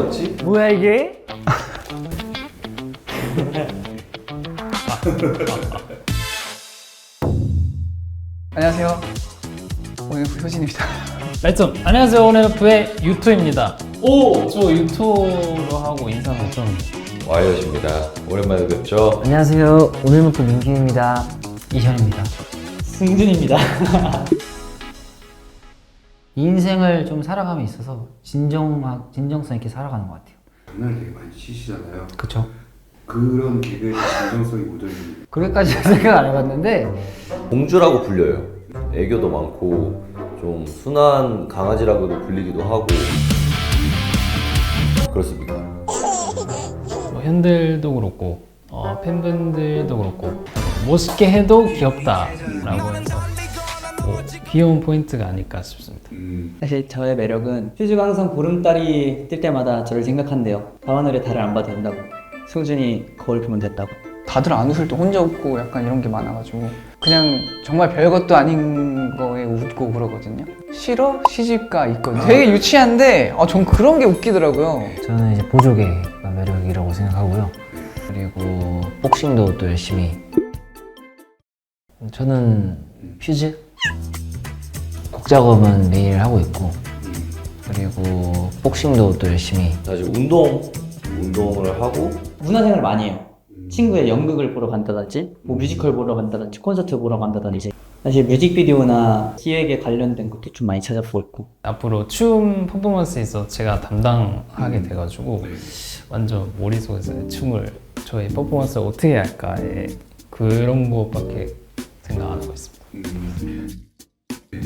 뭐였지? 뭐야 이게? 안녕하세요. 오늘프 효진입니다. 말씀 안녕하세요. 온앤오프의 유토입니다. 오! 저 유토로 하고 인사가 좀 와이엇입니다. 오랜만에 뵙죠. 안녕하세요. 오늘부터 민기입니다. 이현입니다. 승준입니다. 인생을 좀 살아감에 있어서 진정성 있게 살아가는 것 같아요. 장난을 되게 많이 치시잖아요. 그쵸? 그런 개그에 진정성이 묻어있는. 그렇게까지 생각 안 해봤는데 공주라고 불려요. 애교도 많고 좀 순한 강아지라고도 불리기도 하고 그렇습니다. 뭐 현들도 그렇고 팬분들도 그렇고 멋있게 해도 귀엽다라고 해서 뭐 귀여운 포인트가 아닐까 싶습니다. 사실 저의 매력은 휴즈가 항상 보름달이 뜰 때마다 저를 생각한대요. 밤하늘에 달을 안 봐도 된다고. 승준이 거울 보면 됐다고. 다들 안 웃을 때 혼자 웃고 약간 이런 게 많아가지고 그냥 정말 별것도 아닌 거에 웃고 그러거든요. 싫어? 시집가 있거든요. 되게 유치한데 전 그런 게 웃기더라고요. 저는 이제 보조개가 매력이라고 생각하고요. 그리고 복싱도 또 열심히. 저는 퓨즈 곡 작업은 매일 하고 있고, 그리고 복싱도 또 열심히. 사실 운동을 하고 문화생활 많이 해요. 친구의 연극을 보러 간다든지 뭐 뮤지컬 보러 간다든지 콘서트 보러 간다든지 사실 뮤직비디오나 기획에 관련된 것도 좀 많이 찾아보고 있고 앞으로 춤 퍼포먼스에서 제가 담당하게 돼가지고 완전 머릿속에서 춤을 저희 퍼포먼스를 어떻게 할까에 그런 것밖에 생각 안 하고 있습니다.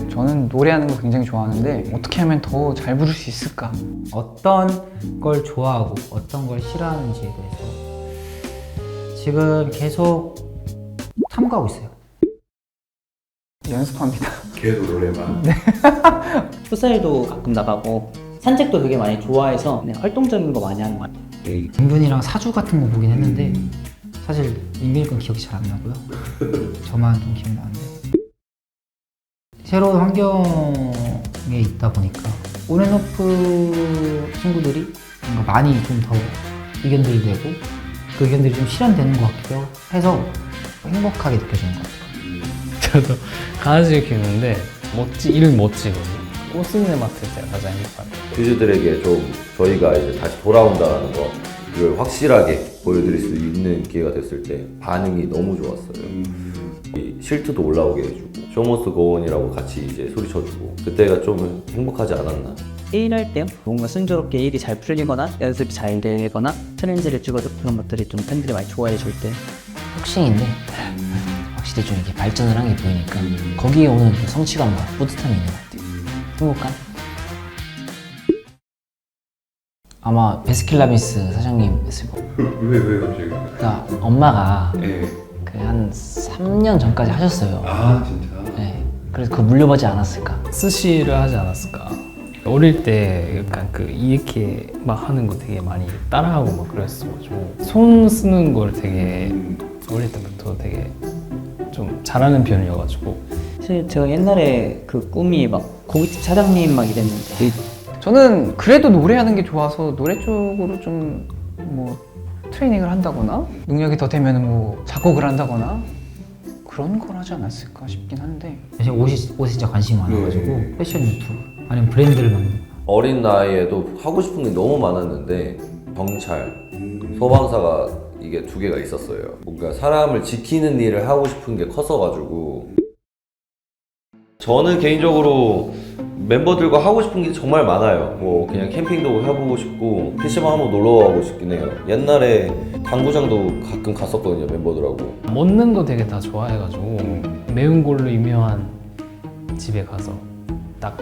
저는 노래하는 거 굉장히 좋아하는데 어떻게 하면 더 잘 부를 수 있을까? 어떤 걸 좋아하고 어떤 걸 싫어하는지에 대해서 지금 계속 탐구하고 있어요. 연습합니다. 계속 노래만. 풋살도 가끔 나가고 산책도 되게 많이 좋아해서 그냥 활동적인 거 많이 하는 것 같아요. 민균이랑 사주 같은 거 보긴 했는데 사실 민균이 건 기억이 잘 안 나고요. 저만 좀 기억나는데 새로운 환경에 있다 보니까 온앤오프 친구들이 뭔가 많이 좀 더 의견들이 되고 그 의견들이 좀 실현되는 것 같기도 해서 행복하게 느껴지는 것 같아요. 저도 강아지를 키우는데 이름이 멋지거든요. 꽃순내 맡을 때가 가장 행복합니다. 퓨즈들에게 좀 저희가 이제 다시 돌아온다는 거 이걸 확실하게 보여드릴 수 있는 기회가 됐을 때 반응이 너무 좋았어요. 이 실트도 올라오게 해주고 쇼머스 고원이라고 같이 이제 소리쳐주고 그때가 좀 행복하지 않았나. 1일 할 때 뭔가 순조롭게 일이 잘 풀리거나 연습이 잘 되거나 챌린지를 찍어도 그런 것들이 좀 팬들이 많이 좋아해 줄 때 복싱인데 확실히 좀 이렇게 발전을 한 게 보이니까 거기에 오는 그 성취감과 뿌듯함이 있는 것 같아요. 행복감? 아마 베스킨라빈스 사장님 했을 거고. 왜 갑자기? 그러니까 엄마가 예. 그 한 3년 전까지 하셨어요. 아 진짜. 네. 그래서 그거 물려받지 않았을까. 스시를 하지 않았을까. 어릴 때 약간 이렇게 막 하는 거 되게 많이 따라하고 막 그랬어가지고 손 쓰는 걸 되게 어릴 때부터 되게 좀 잘하는 편이어가지고 사실 제가 옛날에 그 꿈이 막 고깃집 사장님 막 이랬는데 저는 그래도 노래하는 게 좋아서 노래 쪽으로 좀 뭐 트레이닝을 한다거나 능력이 더 되면 뭐 작곡을 한다거나 그런 걸 하지 않았을까 싶긴 한데 사실 옷에 진짜 관심이 많아가지고 패션 유튜브 아니면 브랜드를 만드는 어린 나이에도 하고 싶은 게 너무 많았는데 경찰, 소방사가 이게 두 개가 있었어요. 뭔가 사람을 지키는 일을 하고 싶은 게 컸어가지고 저는 개인적으로 멤버들과 하고 싶은 게 정말 많아요. 뭐 그냥 캠핑도 해보고 싶고 PC방 한번 놀러 가고 싶긴 해요. 옛날에 당구장도 가끔 갔었거든요, 멤버들하고. 먹는 거 되게 다 좋아해가지고 매운 걸로 유명한 집에 가서 딱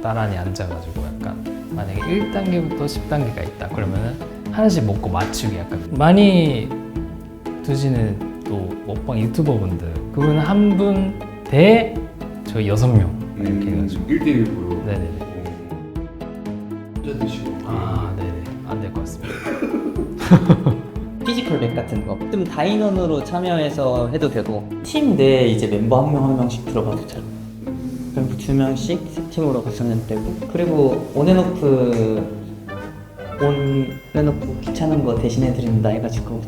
나란히 앉아가지고 약간 만약에 1단계부터 10단계가 있다 그러면은 하나씩 먹고 맞추기 약간 많이 드시는 또 먹방 유튜버분들 그분 한 분 대 저희 6명 이렇게 해가지고 1대1으로. 네네네. 혼자 드시고. 네네. 안 될 것 같습니다. 피지컬 백 같은 거 좀 다인원으로 참여해서 해도 되고 팀 내에 이제 멤버 한 명 한 명씩 들어가도 되고 그리고 2명씩 세 팀으로 가서는 되고 그리고 온앤오프 올려놓고 귀찮은 거 대신해드린다 해가지고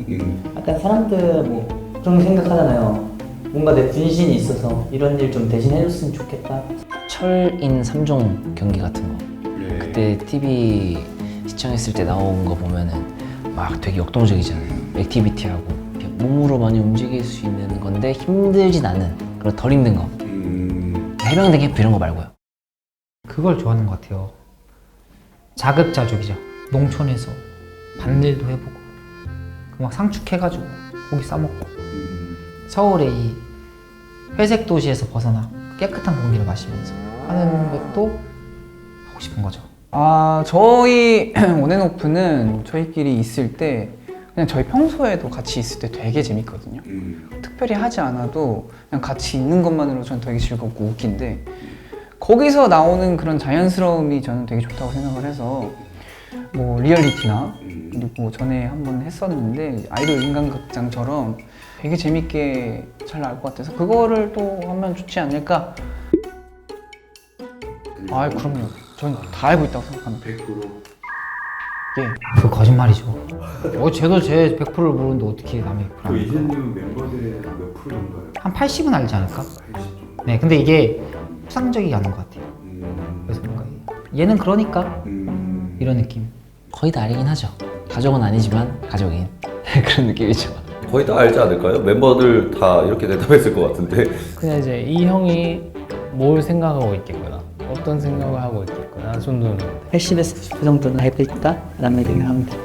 약간 사람들 뭐 그런 생각하잖아요. 뭔가 내 분신이 있어서 이런 일 좀 대신해줬으면 좋겠다. 철인 3종 경기 같은 거 예. 그때 TV 시청했을 때 나온 거 보면은 막 되게 역동적이잖아요. 액티비티하고 이렇게 몸으로 많이 움직일 수 있는 건데 힘들진 않은 그런 덜 힘든 거 해병대 캠프 이런 거 말고요. 그걸 좋아하는 것 같아요. 자급자족이죠. 농촌에서 밭일도 해보고 그 막 상축해가지고 고기 싸먹고 서울의 이 회색 도시에서 벗어나 깨끗한 공기를 마시면서 하는 것도 하고 싶은 거죠. 아, 저희 온앤오프는 저희끼리 있을 때 그냥 저희 평소에도 같이 있을 때 되게 재밌거든요. 특별히 하지 않아도 그냥 같이 있는 것만으로 저는 되게 즐겁고 웃긴데 거기서 나오는 그런 자연스러움이 저는 되게 좋다고 생각을 해서 뭐 리얼리티나 그리고 전에 한번 했었는데 아이돌 인간극장처럼 되게 재밌게 잘 나올 것 같아서 그거를 또 하면 좋지 않을까? 아, 그럼요. 저는 다 알고 있다고 생각합니다. 100% 예. 그 거짓말이죠. 쟤도 제 100%를 모르는데 어떻게 남의 100%를 그 압니까? 이재님 멤버들의 몇 프로인가요? 한 80은 알지 않을까? 80 정도. 네, 근데 이게 추상적이지 않은 것 같아요. 그래서 뭔가 얘는 그러니까 이런 느낌. 거의 다 알긴 하죠. 가족은 아니지만 가족인 그런 느낌이죠. 거의 다 알지 않을까요? 멤버들 다 이렇게 대답했을 것 같은데. 그냥 이제 이 형이 뭘 생각하고 있겠구나, 어떤 생각을 하고 있겠구나 정도는 80에서 90% 정도는 알고 있다 라는 얘기를 합니다.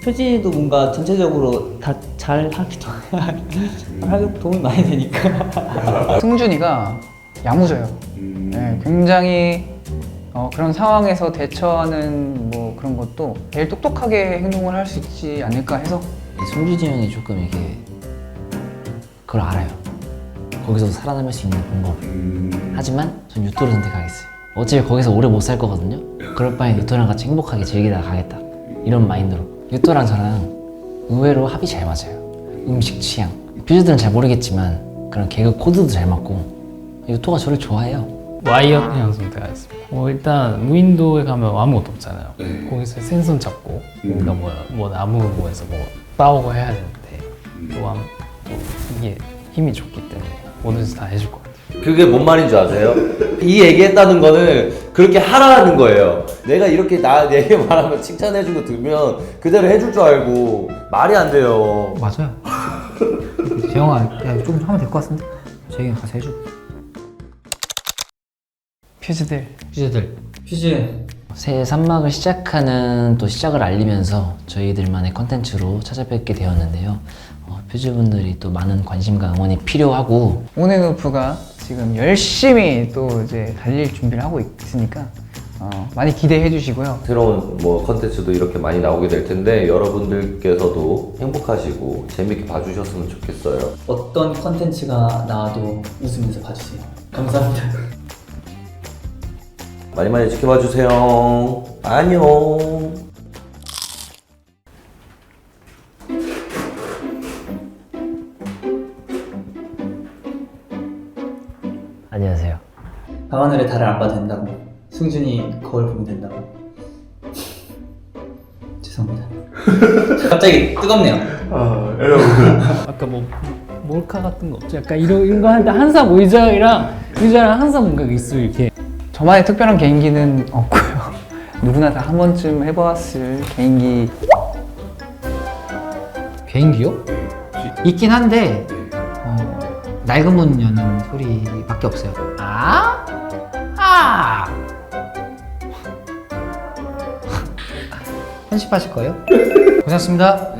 표진이도 뭔가 전체적으로 다 잘 하기도 하고 도움이 많이 되니까. 승준이가 야무져요. 네, 굉장히 그런 상황에서 대처하는 뭐 그런 것도 제일 똑똑하게 행동을 할 수 있지 않을까 해서 송주지 형이 조금 이게 그걸 알아요. 거기서 살아남을 수 있는 방법을. 하지만 전 유토를 선택하겠어요. 어차피 거기서 오래 못 살 거거든요. 그럴 바엔 유토랑 같이 행복하게 즐기다 가겠다, 이런 마인드로. 유토랑 저랑 의외로 합이 잘 맞아요. 음식 취향, 퓨즈들은 잘 모르겠지만 그런 개그 코드도 잘 맞고 유토가 저를 좋아해요. 와이어 형 선택하겠습니다. 일단 무인도에 가면 아무것도 없잖아요. 네. 거기서 생선 잡고 뭔가 뭐 나무 뭐에서 뭐 싸우고 해야 되는데 또 이게 힘이 좋기 때문에 뭐든지 다 해줄 것 같아요. 그게 뭔 말인지 아세요? 이 얘기했다는 거는 그렇게 하라는 거예요. 내가 이렇게 나 얘기 말하면 칭찬해주고 들으면 그대로 해줄 줄 알고 말이 안 돼요. 맞아요. 재영아, 야, 좀 하면 될 것 같은데? 재영이 가서 해주고. 퓨즈들 퓨즈. 새해 3막을 시작하는 또 시작을 알리면서 저희들만의 컨텐츠로 찾아뵙게 되었는데요. 퓨즈분들이 또 많은 관심과 응원이 필요하고 온앤오프가 지금 열심히 또 이제 달릴 준비를 하고 있으니까 많이 기대해 주시고요. 새로운 뭐 컨텐츠도 이렇게 많이 나오게 될 텐데 여러분들께서도 행복하시고 재밌게 봐주셨으면 좋겠어요. 어떤 컨텐츠가 나와도 웃으면서 봐주세요. 감사합니다. 많이 많이 지켜봐 주세요. 안녕. 안녕하세요. 밤하늘에 달을 안 봐도 된다고. 승준이 거울 보면 된다고. 죄송합니다. 갑자기 뜨겁네요. 아, 여러분. 아까 뭐 몰카 같은 거 없죠? 약간 이런 거 하는데 항상 의자랑 항상 뭔가 있어요 이렇게. 저만의 특별한 개인기는 없고요. 누구나 다 한 번쯤 해봤을 개인기. 개인기요? 있긴 한데 낡은 문 여는 소리밖에 없어요. 편집하실 거예요? 고생하셨습니다.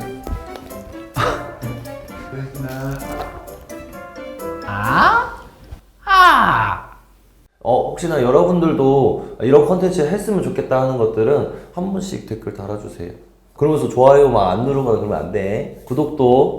혹시나 여러분들도 이런 컨텐츠 했으면 좋겠다 하는 것들은 한 번씩 댓글 달아주세요. 그러면서 좋아요 막 안 누르거나 그러면 안 돼. 구독도